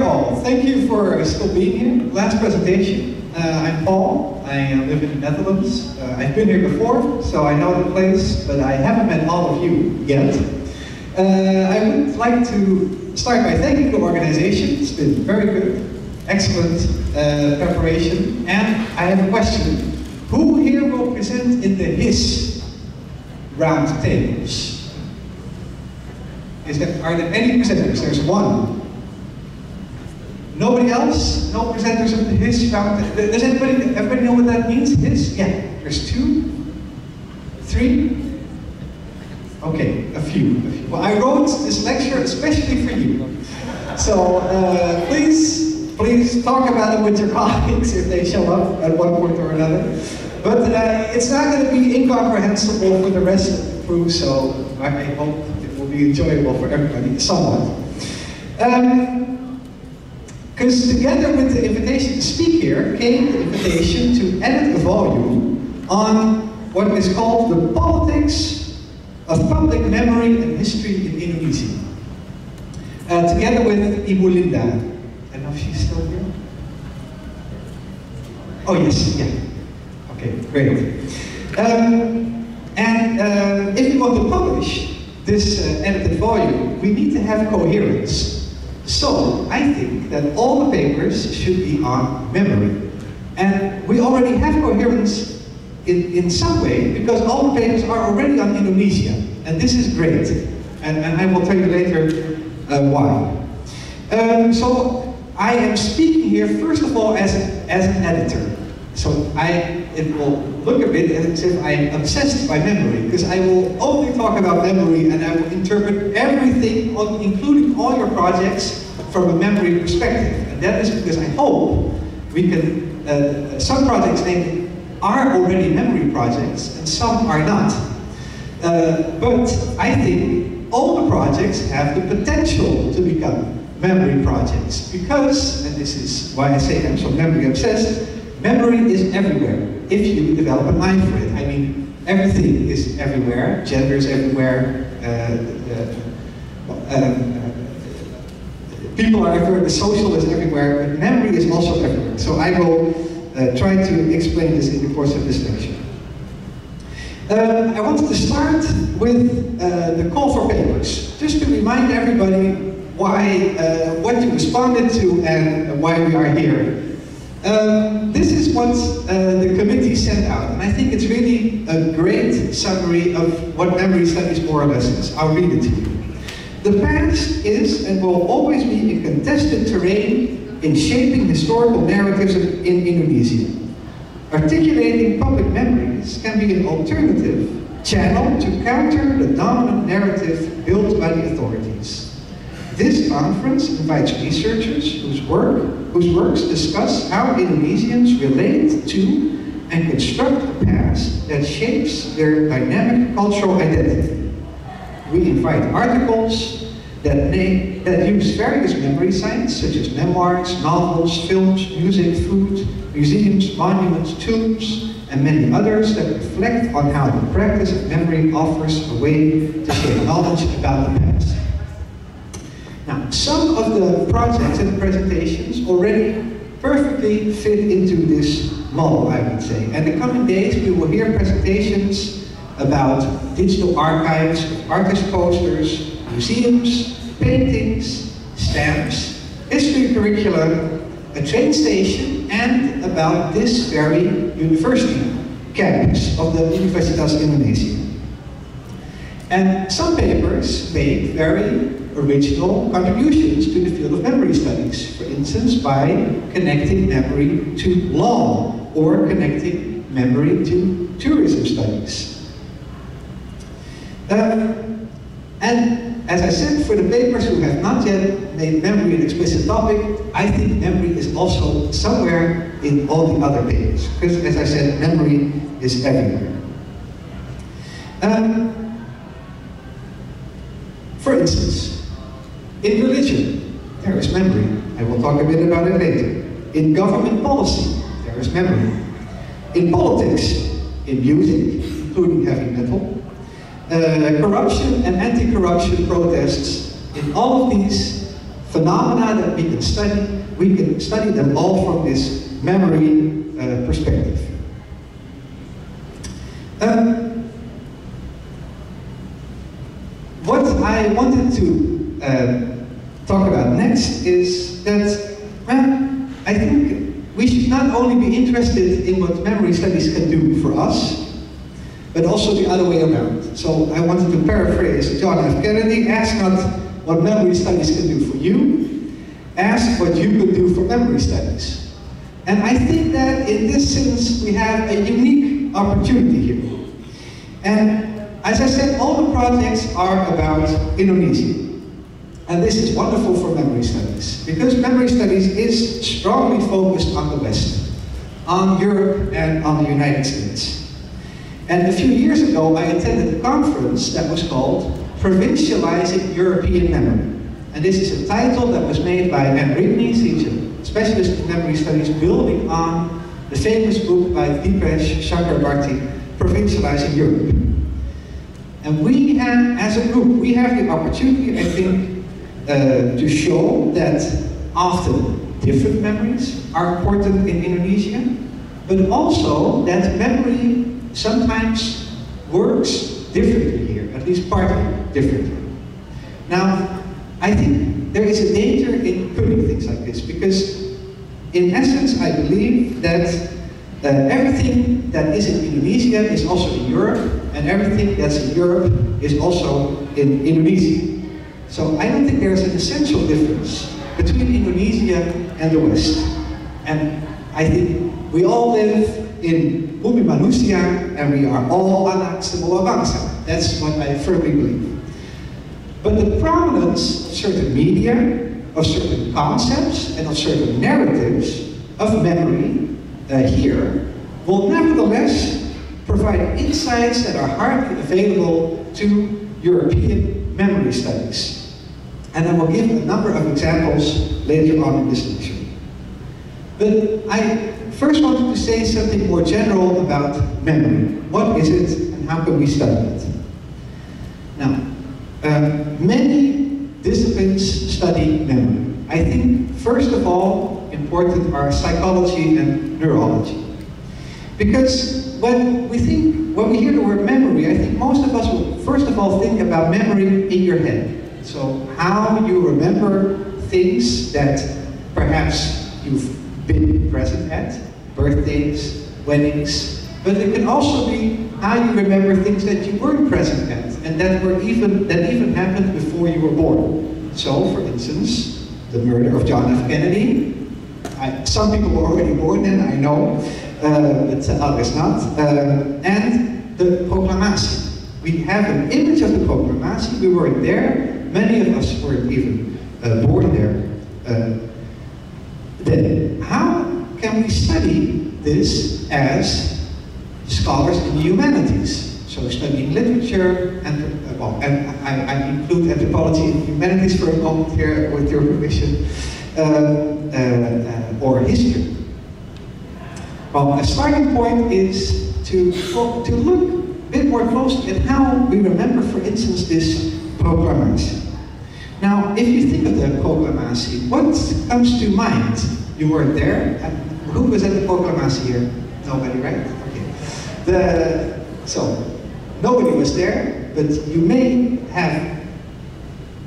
all, thank you for still being here. Last presentation. I'm Paul. I live in the Netherlands. I've been here before, so I know the place, but I haven't met all of you yet. I would like to start by thanking the organization. It's been very good, excellent preparation. And I have a question. Who here will present in the HIS round tables? Are there any presenters? There's one. Nobody else? No presenters of the HIS round? Does everybody know what that means? HIS? Yeah. There's 2, 3. Okay, a few. Well, I wrote this lecture especially for you. So please talk about it with your colleagues if they show up at one point or another. But it's not going to be incomprehensible for the rest of the crew, so I hope it will be enjoyable for everybody, somewhat. Because together with the invitation to speak here came the invitation to edit a volume on what is called the politics of public memory and history in Indonesia. Together with Ibu Linda. I don't know if she's still here. Oh yes, yeah. Okay, great. If we want to publish this edited volume, we need to have coherence. So, I think that all the papers should be on memory. And we already have coherence in some way, because all the papers are already on Indonesia. And this is great. And I will tell you later why. So, I am speaking here, first of all, as an editor. So, it will look a bit as if I am obsessed by memory, because I will only talk about memory and I will interpret everything, including all your projects, from a memory perspective. And that is because I hope we can, some projects are already memory projects and some are not. But I think all the projects have the potential to become memory projects, because, and this is why I say I'm so memory obsessed, memory is everywhere if you develop an eye for it. I mean, everything is everywhere, gender is everywhere, people are everywhere, the social is everywhere, but memory is also everywhere. So I will try to explain this in the course of this lecture. I wanted to start with the call for papers, just to remind everybody why, what you responded to and why we are here. This is what the committee sent out, and I think it's really a great summary of what memory studies more or less is. I'll read it to you. The past is and will always be a contested terrain in shaping historical narratives in Indonesia. Articulating public memories can be an alternative channel to counter the dominant narrative built by the authorities. This conference invites researchers whose works discuss how Indonesians relate to and construct a past that shapes their dynamic cultural identity. We invite articles that use various memory sites such as memoirs, novels, films, music, food, museums, monuments, tombs, and many others that reflect on how the practice of memory offers a way to share knowledge about the past. Now, some of the projects and presentations already perfectly fit into this model, I would say. And in the coming days, we will hear presentations about digital archives, artist posters, museums, paintings, stamps, history curriculum, a train station, and about this very university campus of the Universitas Indonesia. And some papers made very original contributions to the field of memory studies, for instance, by connecting memory to law or connecting memory to tourism studies. And as I said, for the papers who have not yet made memory an explicit topic, I think memory is also somewhere in all the other papers, because as I said, memory is everywhere. For instance, in religion, there is memory. I will talk a bit about it later. In government policy, there is memory. In politics, in music, including heavy metal, corruption and anti-corruption protests, in all of these phenomena that we can study them all from this memory perspective. What I wanted to talk about next is that, well, I think we should not only be interested in what memory studies can do for us, but also the other way around. So I wanted to paraphrase John F. Kennedy: ask not what memory studies can do for you, ask what you could do for memory studies. And I think that in this sense we have a unique opportunity here. And as I said, all the projects are about Indonesia. And this is wonderful for memory studies, because memory studies is strongly focused on the West, on Europe and on the United States. And a few years ago, I attended a conference that was called Provincializing European Memory. And this is a title that was made by Anne Rigney's, he's a specialist in memory studies, building on the famous book by Dipesh Chakrabarty, Provincializing Europe. And we have, as a group, we have the opportunity, I think, to show that often different memories are important in Indonesia, but also that memory sometimes works differently here, at least partly differently. Now, I think there is a danger in putting things like this, because in essence I believe that everything that is in Indonesia is also in Europe, and everything that's in Europe is also in Indonesia. So I don't think there's an essential difference between Indonesia and the West. And I think we all live in Bumi Manusia, and we are all anak sebuah bangsa. That's what I firmly believe. But the prominence of certain media, of certain concepts, and of certain narratives of memory here will nevertheless provide insights that are hardly available to European memory studies. And I will give a number of examples later on in this lecture. But I first wanted to say something more general about memory. What is it and how can we study it? Now, many disciplines study memory. I think, first of all, important are psychology and neurology. Because when we hear the word memory, I think most of us will first of all think about memory in your head. So how you remember things that perhaps you've been present at, birthdays, weddings, but it can also be how you remember things that you weren't present at, and that even happened before you were born. So, for instance, the murder of John F. Kennedy. Some people were already born then, I know, but others not. And the proclamation. We have an image of the proclamation. We weren't there. Many of us weren't even born there. Then, how can we study this as scholars in the humanities? So studying literature, and I include anthropology and humanities for a moment here, with your permission, or history. Well, a starting point is to look a bit more closely at how we remember, for instance, this proclamation. Now, if you think of the proclamation, what comes to mind? You weren't there. Who was at the proclamation here? Nobody, right? Okay. So, nobody was there, but you may have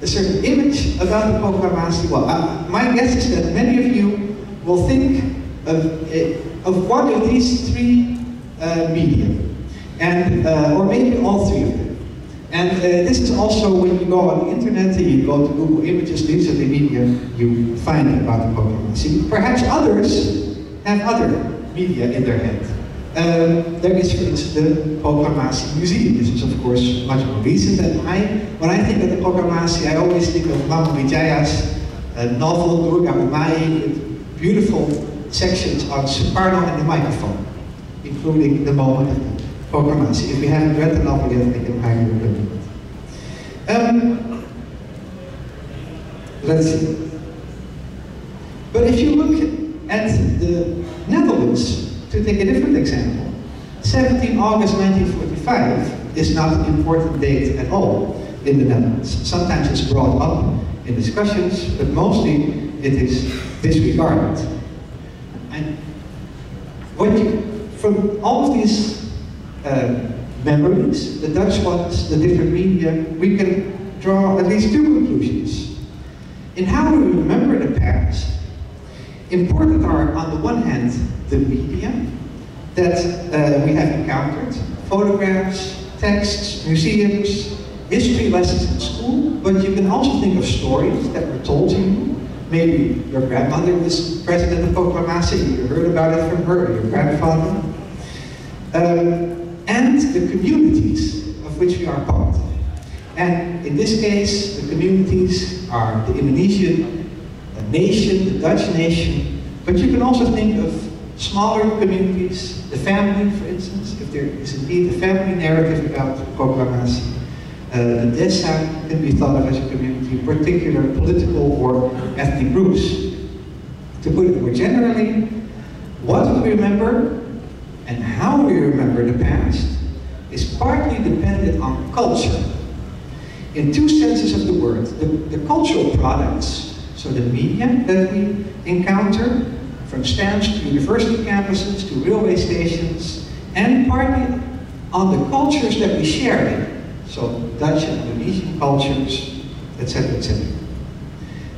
a certain image about the proclamation. Well, my guess is that many of you will think of one of these three media, and or maybe all three of them. And this is also when you go on the internet and you go to Google Images, these are the media you find about the proclamation. Perhaps others have other media in their head. There is, for instance, the Proclamation Museum. This is, of course, much more recent. And when I think of the Proclamation, I always think of Mama Vijaya's novel, Durga Umai, with beautiful sections on soprano and the microphone, including the moment of the Proclamation. If you haven't read the novel yet, I can highly recommend it. Let's see. But if you look at the Netherlands, to take a different example, 17 August 1945 is not an important date at all in the Netherlands. Sometimes it's brought up in discussions, but mostly it is disregarded. And from all of these memories, the Dutch ones, the different media, we can draw at least two conclusions. In how we remember the past, important are, on the one hand, the media that we have encountered, photographs, texts, museums, history lessons in school, but you can also think of stories that were told to you. Maybe your grandmother was president of Proclamatie, you heard about it from her, or your grandfather. And the communities of which we are part. And in this case, the communities are the Indonesian nation, the Dutch nation, but you can also think of smaller communities, the family, for instance, if there is indeed a family narrative about Proclamatie. The desa can be thought of as a community, particular political or ethnic groups. To put it more generally, what we remember and how we remember the past is partly dependent on culture. In two senses of the word, the cultural products, so the media that we encounter, from stamps to university campuses to railway stations, and partly on the cultures that we share in, so Dutch and Indonesian cultures, etc., etc.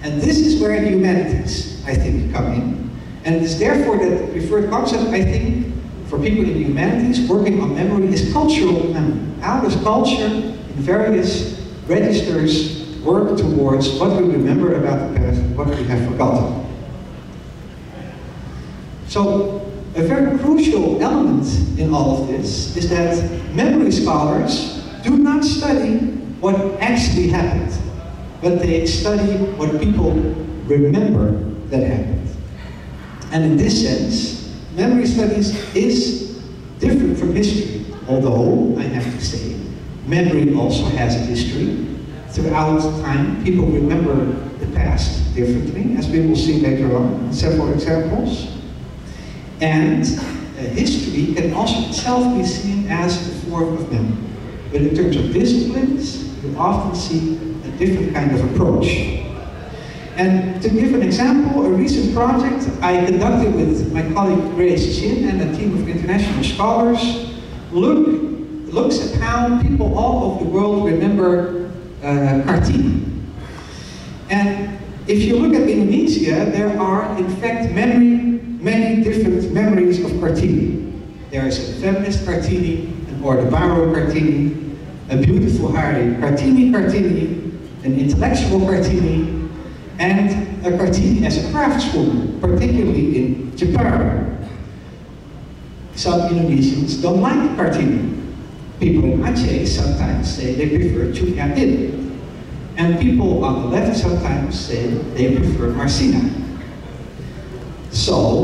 And this is where the humanities, I think, come in. And it is therefore that the preferred concept, I think, for people in the humanities working on memory is cultural memory. How does culture in various registers work towards what we remember about the past and what we have forgotten? So, a very crucial element in all of this is that memory scholars do not study what actually happened, but they study what people remember that happened. And in this sense, memory studies is different from history, although, I have to say, memory also has a history. Throughout time, people remember the past differently, as we will see later on in several examples. And history can also itself be seen as a form of memory. But in terms of disciplines, you often see a different kind of approach. And to give an example, a recent project I conducted with my colleague Grace Chin and a team of international scholars looks at how people all over the world remember Kartini. And if you look at Indonesia, there are in fact many different memories of Kartini. There is a feminist Kartini, an Orde Baru Kartini, a beautiful Hari Kartini, an intellectual Kartini, and a Kartini as a craftswoman, particularly in Jepara. Some Indonesians don't like Kartini. People in Aceh sometimes say they prefer Chunyadin. And people on the left sometimes say they prefer Marsina. So,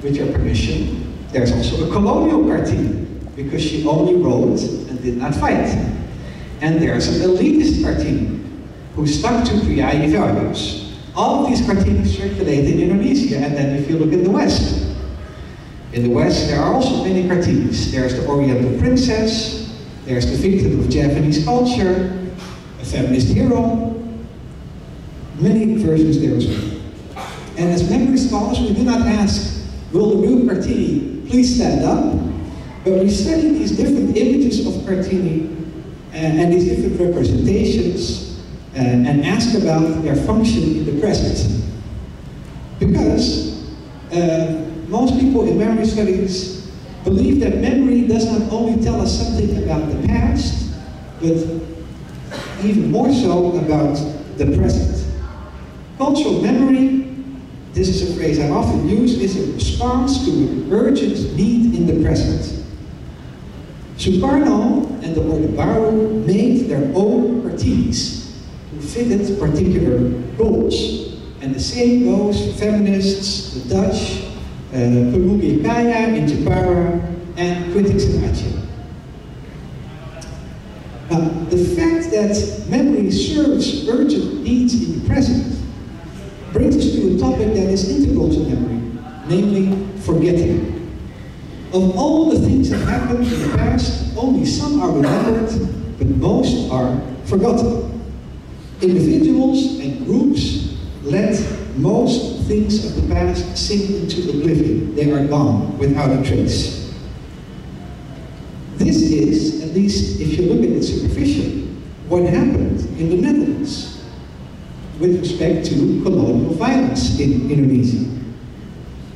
with your permission, there's also a colonial Kartini, because she only wrote and did not fight. And there's an elitist Kartini, who stuck to Priayi values. All of these Kartinis circulate in Indonesia, and then if you look in the West. In the West, there are also many Kartinis. There's the Oriental princess, there's the victim of Japanese culture, a feminist hero, many versions there as well. And as memory scholars, we do not ask, will the real Kartini please stand up? But we study these different images of Kartini and these different representations and ask about their function in the present. Because most people in memory studies believe that memory does not only tell us something about the past, but even more so about the present. Cultural memory, this is a phrase I often use, is a response to an urgent need in the present. Sukarno and the Orde Baru made their own Kartinis who fitted particular roles. And the same goes for feminists, the Dutch, Pemugi Kaya in Jepara, and critics in Aceh. Now, the fact that memory serves urgent needs in the present brings us to a topic that is integral to memory, namely forgetting. Of all the things that happened in the past, only some are remembered, but most are forgotten. Individuals and groups let most things of the past sink into oblivion. They are gone without a trace. This is, at least if you look at it superficially, what happened in the Netherlands with respect to colonial violence in Indonesia.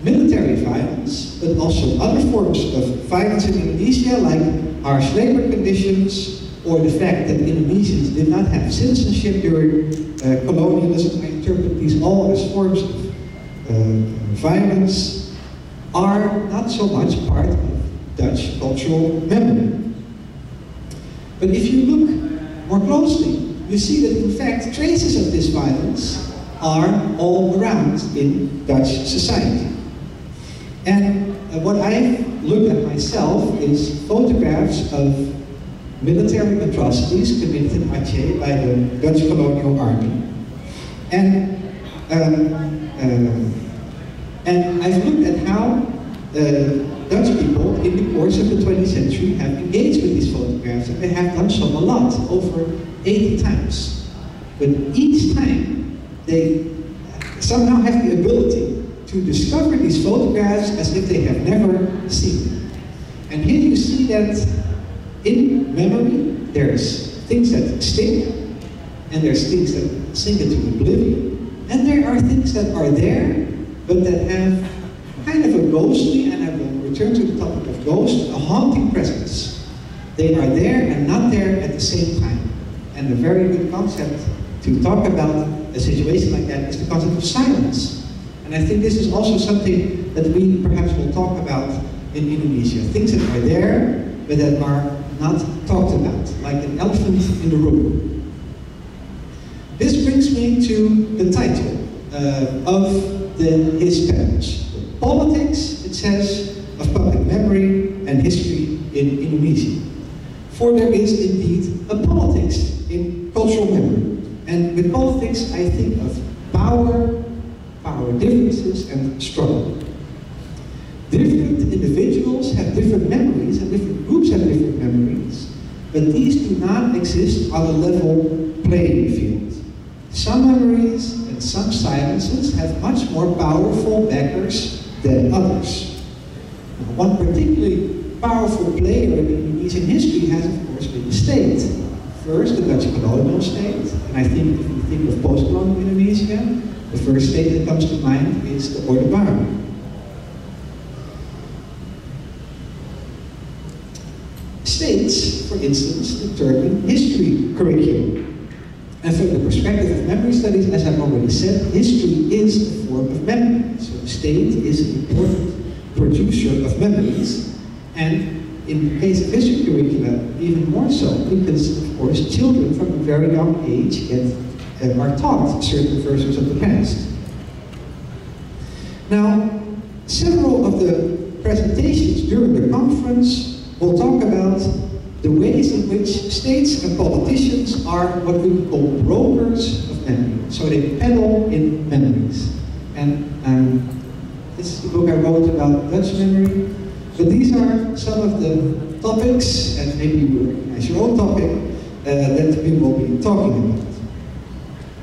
Military violence, but also other forms of violence in Indonesia, like harsh labor conditions, or the fact that Indonesians did not have citizenship during colonialism. I interpret these all as forms of violence, are not so much part of Dutch cultural memory. But if you look more closely, you see that in fact traces of this violence are all around in Dutch society. And what I've looked at myself is photographs of military atrocities committed in Aceh by the Dutch colonial army. And I've looked at how Dutch people in the course of the 20th century have engaged with these photographs, and they have done so a lot, over 80 times. But each time, they somehow have the ability to discover these photographs as if they have never seen them. And here you see that in memory, there's things that stick, and there's things that sink into oblivion, and there are things that are there, but that have kind of a ghostly, and I will return to the topic of ghost, a haunting presence. They are there and not there at the same time. And a very good concept to talk about a situation like that is the concept of silence. And I think this is also something that we perhaps will talk about in Indonesia. Things that are there, but that are not talked about, like an elephant in the room. This brings me to the title of his papers. Politics, it says, of public memory and history in Indonesia. For there is indeed a politics in cultural memory. And with politics, I think of power, power differences, and struggle. Different individuals have different memories, and different groups have different memories, but these do not exist on a level playing field. Some memories and some silences have much more powerful backers than others. Now, one particularly powerful player in Indonesian history has, of course, been the state. First, the Dutch colonial state, and I think if you think of post-colonial Indonesia, the first state that comes to mind is the Orde Baru. States, for instance, determine history curriculum. And from the perspective of memory studies, as I've already said, history is a form of memory. So the state is an important producer of memories. And in the case of history curricula, even more so, because, of course, children from a very young age are taught certain versions of the past. Now, several of the presentations during the conference will talk about the ways in which states and politicians are what we would call brokers of memory. So they peddle in memories. And this is the book I wrote about Dutch memory. But these are some of the topics, and maybe you will recognize your own topic, that we will be talking about.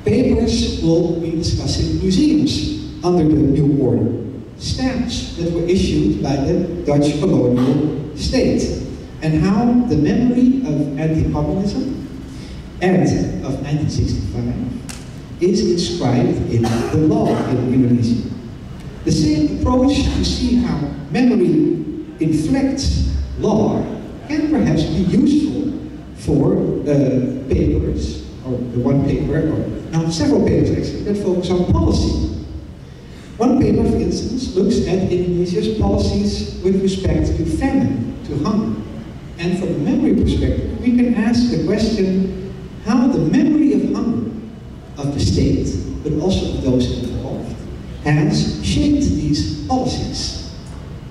Papers will be discussing museums under the new order. Stamps that were issued by the Dutch colonial state, and how the memory of anti-communism and of 1965 is inscribed in the law in Indonesia. The same approach to see how memory inflects law can perhaps be useful for papers, or the one paper, or now several papers actually, that focus on policy. One paper, for instance, looks at Indonesia's policies with respect to famine, to hunger. And from a memory perspective, we can ask the question how the memory of hunger of the state, but also of those involved, has shaped these policies.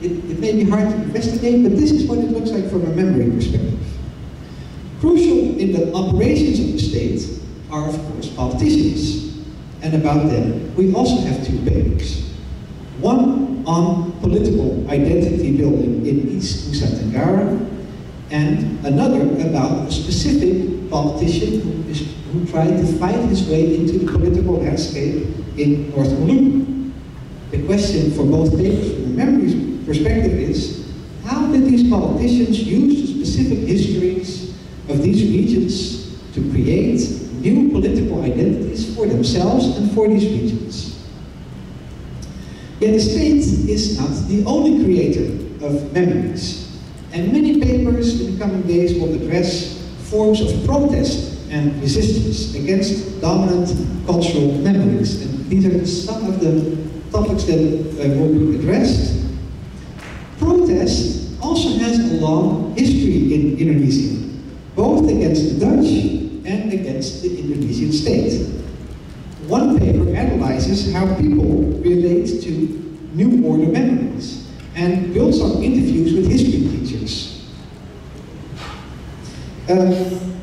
It may be hard to investigate, but this is what it looks like from a memory perspective. Crucial in the operations of the state are, of course, politicians. And about them, we also have two papers. One on political identity building in East Nusa Tenggara, and another about a specific politician who is who tried to fight his way into the political landscape in North Maluku. The question for both papers from the memory perspective is, how did these politicians use the specific histories of these regions to create new political identities for themselves and for these regions? Yet the state is not the only creator of memories, and many papers in the coming days will address forms of protest and resistance against dominant cultural memories. And these are some of the topics that will be addressed. Protest also has a long history in Indonesia, both against the Dutch and against the Indonesian state. One paper analyzes how people relate to New Order memories and builds on interviews with history teachers.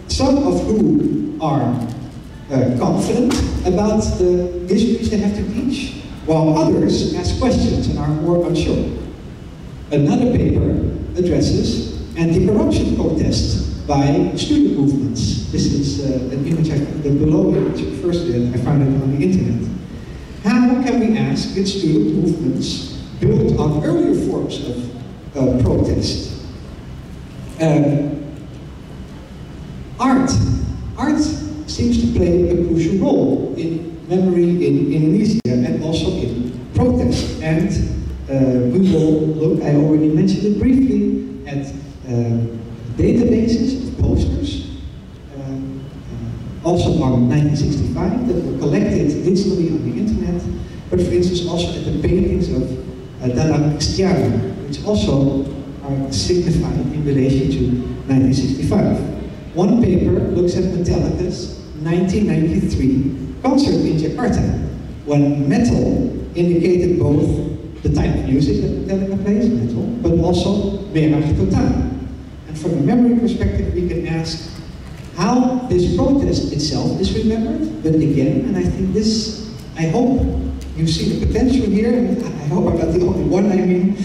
Some of whom are confident about the histories they have to teach, while others ask questions and are more unsure. Another paper addresses anti-corruption protests by student movements. This is an image, the below image refers to it, I found it on the internet. How can we ask that student movements build on earlier forms of protest? Art seems to play a crucial role in memory in Indonesia and also in protest. And we will look, I already mentioned it briefly, at databases of posters, also on 1965, that were collected digitally on the internet, but for instance also at the paintings of Dalam Istiara, which also are signified in relation to 1965. One paper looks at Metallica's 1993 concert in Jakarta, when metal indicated both the type of music that Metallica plays, metal, but also Merah Total. And from a memory perspective, we can ask how this protest itself is remembered, but again, and I think this, I hope you see the potential here, and I hope I'm not the only one, I mean,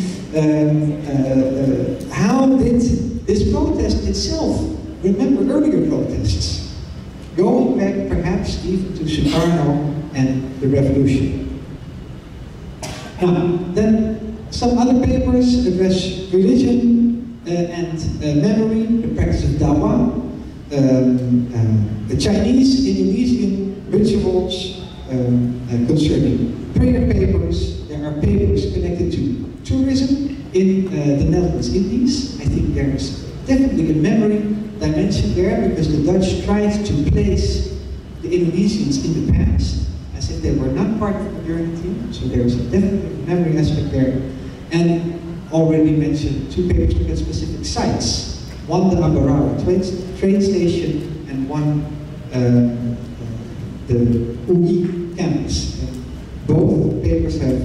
how did this protest itself remember earlier protests, going back perhaps even to Sukarno and the revolution. Now, then some other papers address religion and memory, the practice of Dawa, the Chinese Indonesian rituals concerning prayer papers. There are papers connected to tourism in the Netherlands Indies. I think there's definitely a memory dimension there, because the Dutch tried to place the Indonesians in the past as if they were not part of modernity, so there's a definite memory aspect there. And already mentioned two papers look at specific sites, one the Ambarawa train station and one the UI campus. And both papers have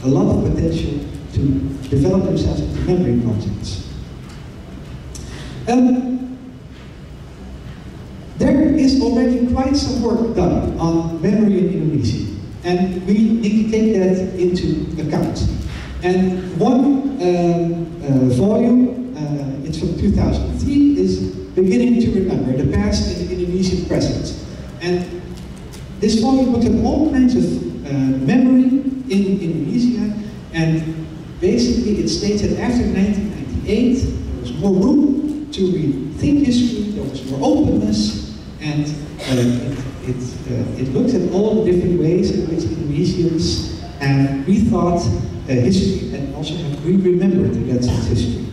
a lot of potential to develop themselves into memory projects. There is already quite some work done on memory in Indonesia, and we need to take that into account. And one volume, it's from 2003, is Beginning to Remember, the Past and the Indonesian Present. And this volume looked at all kinds of memory in Indonesia, and basically it states that after 1998, there was more room to rethink history, there was more openness, and it looked at all the different ways in which Indonesians have rethought history and also have re-remembered that history.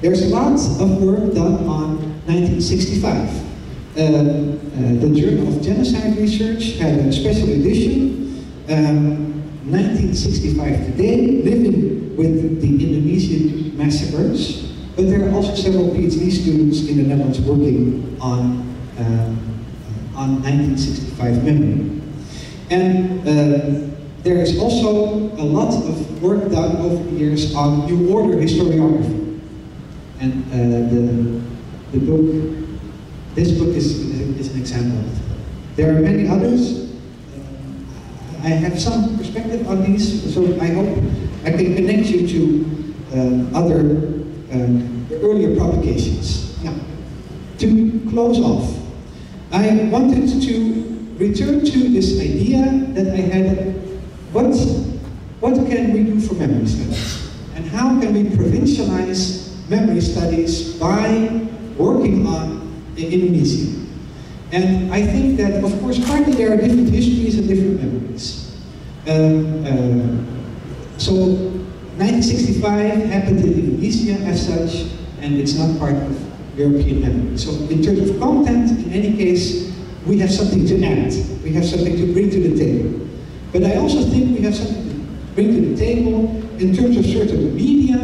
There's lots of work done on 1965. The Journal of Genocide Research had a special edition, 1965 Today, living with the Indonesian massacres. But there are also several PhD students in the Netherlands working on 1965 memory. And there is also a lot of work done over the years on New Order historiography. And this book is an example of it. There are many others. I have some perspective on these, so I hope I can connect you to other earlier publications. Now, to close off, I wanted to return to this idea that I had, what can we do for memory studies? And how can we provincialize memory studies by working on Indonesia? And I think that, of course, partly there are different histories and different memories. So 1965 happened in Indonesia as such, and it's not part of European memory. So in terms of content, in any case, we have something to add. We have something to bring to the table. But I also think we have something to bring to the table in terms of certain media,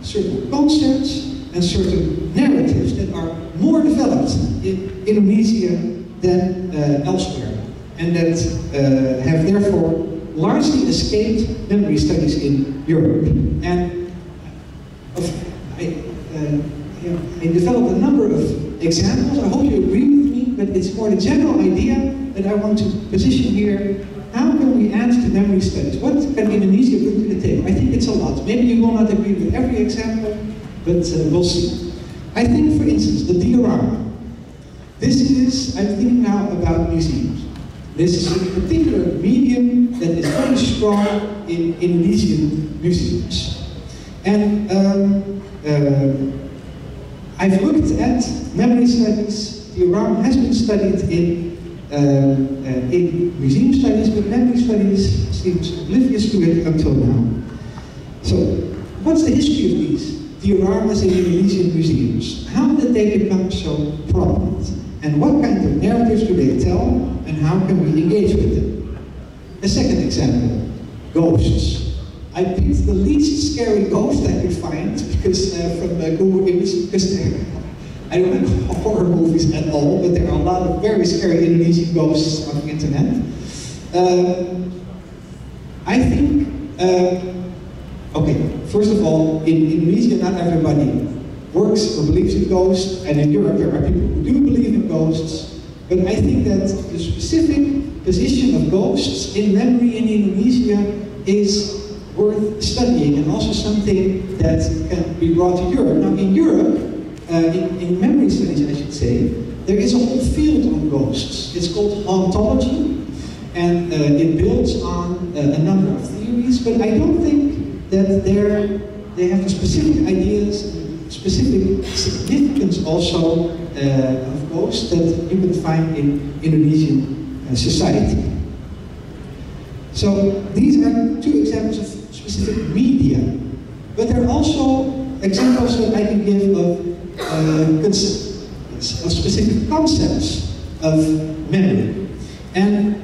certain concepts, and certain narratives that are more developed in Indonesia than elsewhere, and that have therefore largely escaped memory studies in Europe. And I developed a number of examples. I hope you agree with me, but it's more the general idea that I want to position here. How can we add to memory studies? What can Indonesia bring to the table? I think it's a lot. Maybe you will not agree with every example, but we'll see. I think, for instance, the diorama. This is, I'm thinking now about museums. This is a particular medium that is very strong in Indonesian museums. And I've looked at memory studies. Diorama has been studied in museum studies, but memory studies seems oblivious to it until now. So, what's the history of these dioramas in Indonesian museums? How did they become so prominent? And what kind of narratives do they tell? And how can we engage with them? A second example, ghosts. I picked the least scary ghost I could find because from Google Images, because I don't like horror movies at all, but there are a lot of very scary Indonesian ghosts on the internet. I think, okay, first of all, in Indonesia, not everybody works or believes in ghosts, and in Europe there are people who do believe in ghosts, but I think that the specific position of ghosts in memory in Indonesia is worth studying, and also something that can be brought to Europe. Now in Europe, in memory studies I should say, there is a whole field on ghosts. It's called hauntology, and it builds on a number of theories, but I don't think that they have the specific ideas, specific significance also of ghosts that you can find in Indonesian society. So these are two examples of specific media, but there are also examples that I can give of specific concepts of memory. And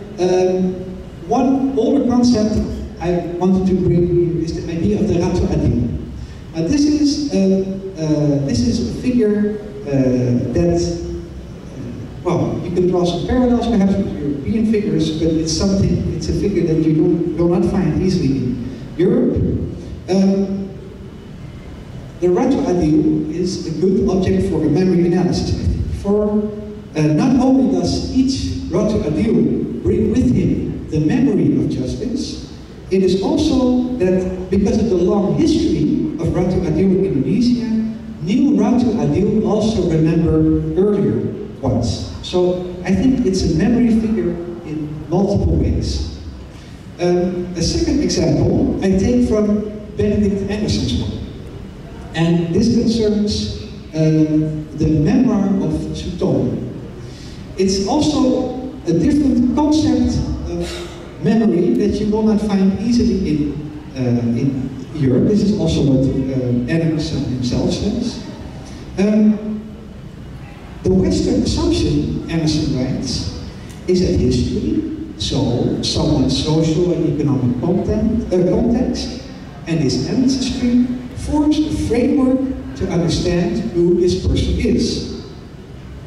one older concept I wanted to bring here is the idea of the Ratu Adil. This is a figure that, well, you can draw some parallels perhaps with European figures, but it's a figure that you will not find easily in Europe. The Ratu Adil is a good object for a memory analysis, I think. For not only does each Ratu Adil bring with him the memory of justice, it is also that because of the long history of Ratu Adil in Indonesia, new Ratu Adil also remember earlier ones. So I think it's a memory figure in multiple ways. A second example I take from Benedict Anderson's work. And this concerns the memoir of Sutomo. It's also a different concept of memory that you will not find easily in Europe. This is also what Anderson himself says. The Western assumption, Anderson writes, is that history, so someone's social and economic context, and his ancestry forms the framework to understand who this person is.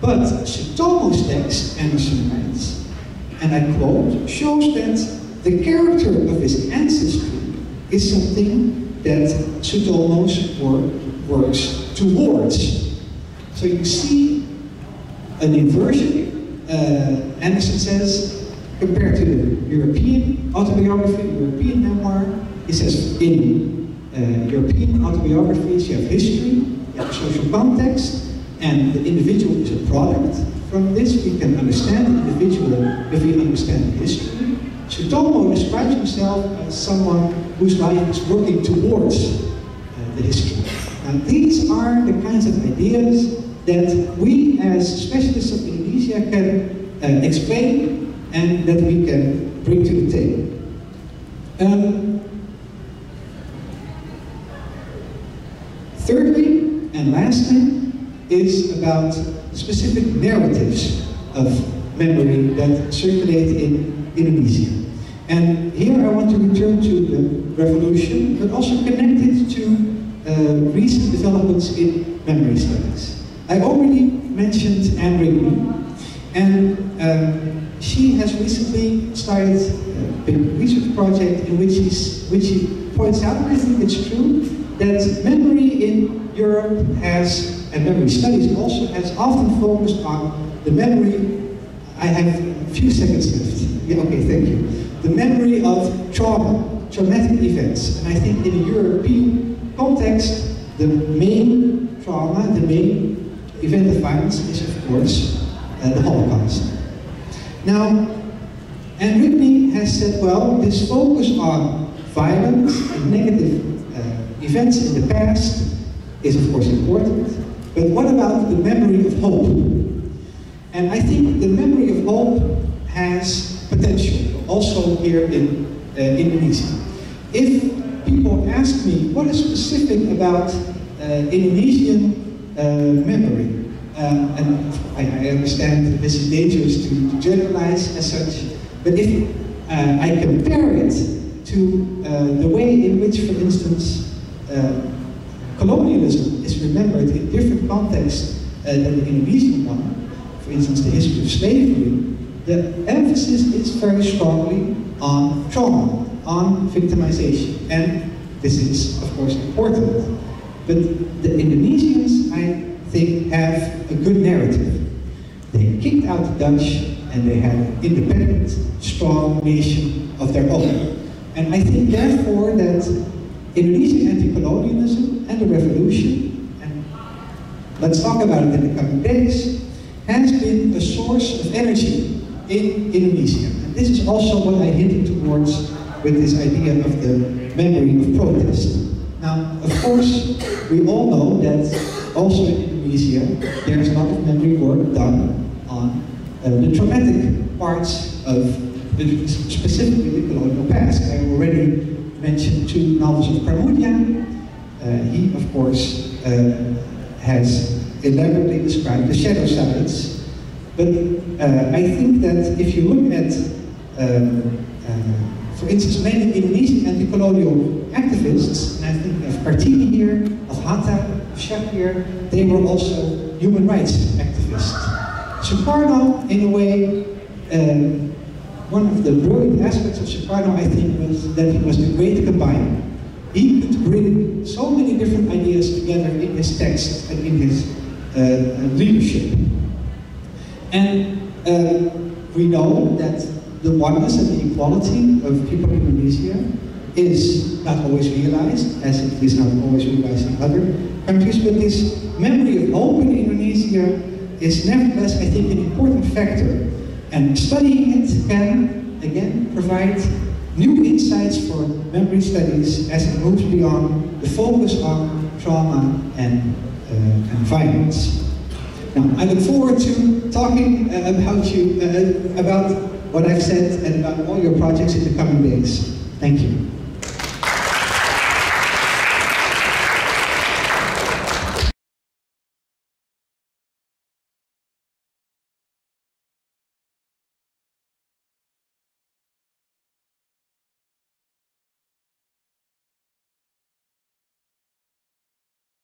But Sutomo's text, Anderson writes, and I quote, shows that the character of his ancestry is something that Sutomo's work works towards. So you see an inversion, Anderson says, compared to the European autobiography, European memoir. He says in European autobiographies you have history, you have social context, and the individual is a product, from this we can understand the individual if we understand the history. Sutomo describes himself as someone whose life is working towards the history. And these are the kinds of ideas that we as specialists of Indonesia can explain and that we can bring to the table. Thirdly and lastly is about specific narratives of memory that circulate in Indonesia. And here I want to return to the revolution, but also connect it to recent developments in memory studies. I already mentioned Anne Rigby, and she has recently started a big research project in which she points out, and I think it's true, that memory in Europe has, and memory studies also, has often focused on the memory. I have a few seconds left. Yeah, okay, thank you. The memory of traumatic events. And I think in a European context, the main trauma, the main event of violence is, of course, the Holocaust. Now, Anne Rigby has said, well, this focus on violence and negative events in the past is, of course, important, but what about the memory of hope? And I think the memory of hope has potential, also here in Indonesia. If people ask me what is specific about Indonesian memory, and I understand this is dangerous to generalize as such, but if I compare it to the way in which, for instance, colonialism is remembered in different contexts than the Indonesian one, for instance the history of slavery, the emphasis is very strongly on trauma, on victimization, and this is of course important. But the Indonesians, I think, have a good narrative. They kicked out the Dutch and they had an independent, strong nation of their own. And I think therefore that Indonesian anti-colonialism and the revolution, and let's talk about it in the coming days, has been a source of energy in Indonesia. And this is also what I hinted towards with this idea of the memory of protest. Now, of course, we all know that also in Indonesia, there's a lot of memory work done on the traumatic parts of specifically the colonial past. I already mentioned two novels of Pramudia. He, of course, has elaborately described the shadow sides. But I think that if you look at, for instance, many Indonesian anti-colonial activists, and I think of Kartini here, of Hatta, of Shakir, they were also human rights activists. Sukarno, in a way, one of the brilliant aspects of Sukarno, I think, was that he was the great combiner. He could bring so many different ideas together in his text and in his leadership. And we know that the oneness and the equality of people in Indonesia is not always realized, as it is not always realized in other countries, but this memory of hope in Indonesia is nevertheless, I think, an important factor. And studying it can, again, provide new insights for memory studies as it moves beyond the focus on trauma and violence. Now, I look forward to talking about what I've said and about all your projects in the coming days. Thank you.